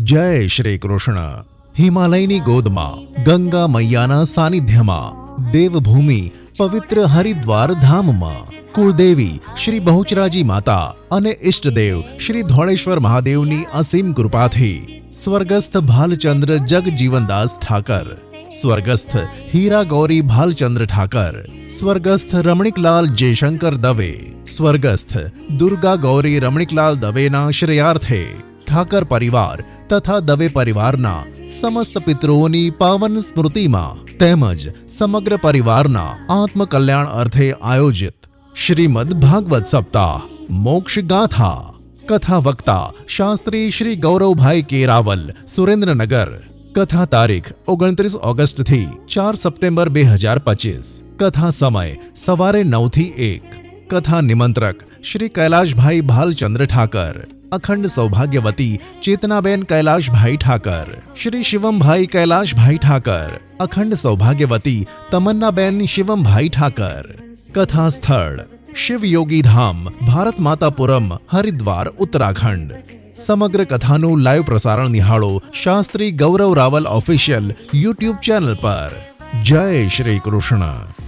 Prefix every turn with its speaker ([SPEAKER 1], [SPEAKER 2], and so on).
[SPEAKER 1] જય શ્રી કૃષ્ણ। હિમાલયની ગોદમાં ગંગા મૈયાના સાનિધ્યમાં દેવભૂમિ પવિત્ર હરિદ્વાર ધામમાં કુળદેવી શ્રી બહુચરાજી માતા અને ઇષ્ટદેવ શ્રી ધોળેશ્વર મહાદેવની અસીમ કૃપાથી સ્વર્ગસ્થ ભાલચંદ્ર જગજીવનદાસ ઠાકર, સ્વર્ગસ્થ હીરા ગૌરી ભાલચંદ્ર ઠાકર, સ્વર્ગસ્થ રમણીકલાલ જયશંકર દવે, સ્વર્ગસ્થ દુર્ગા ગૌરી રમણીકલાલ દવેના શ્રેયાર્થે ઠાકર પરિવાર તથા દવે પરિવારના સમસ્ત પિતૃઓની પાવન સ્મૃતિમાં તેમજ સમગ્ર પરિવારના આત્મકલ્યાણ અર્થે આયોજિત શ્રીમદ ભાગવત સપ્તાહ મોક્ષ ગાથા કથા વક્તા શાસ્ત્રી શ્રી ગૌરવભાઈ કેરાવલ, સુરેન્દ્રનગર। કથા તારીખ 29 ઓગસ્ટથી 4 સપ્ટેમ્બર 2025। કથા સમય સવારે 9 થી 1। કથા નિમંત્રક શ્રી કૈલાશભાઈ ભાલચંદ્ર ઠાકર, અખંડ સૌભાગ્યવતી ચેતનાબેન કૈલાશભાઈ ઠાકર, શ્રી શિવમભાઈ કૈલાશભાઈ ઠાકર, અખંડ સૌભાગ્યવતી તમન્નાબેન શિવમભાઈ ઠાકર। કથા સ્થળ શિવયોગી ધામ, ભારત માતાપુરમ, હરિદ્વાર, ઉત્તરાખંડ। સમગ્ર કથાનું લાઈવ પ્રસારણ નિહાળો શાસ્ત્રી ગૌરવ રાવલ ઓફિશિયલ યુટ્યુબ ચેનલ પર। જય શ્રી કૃષ્ણ।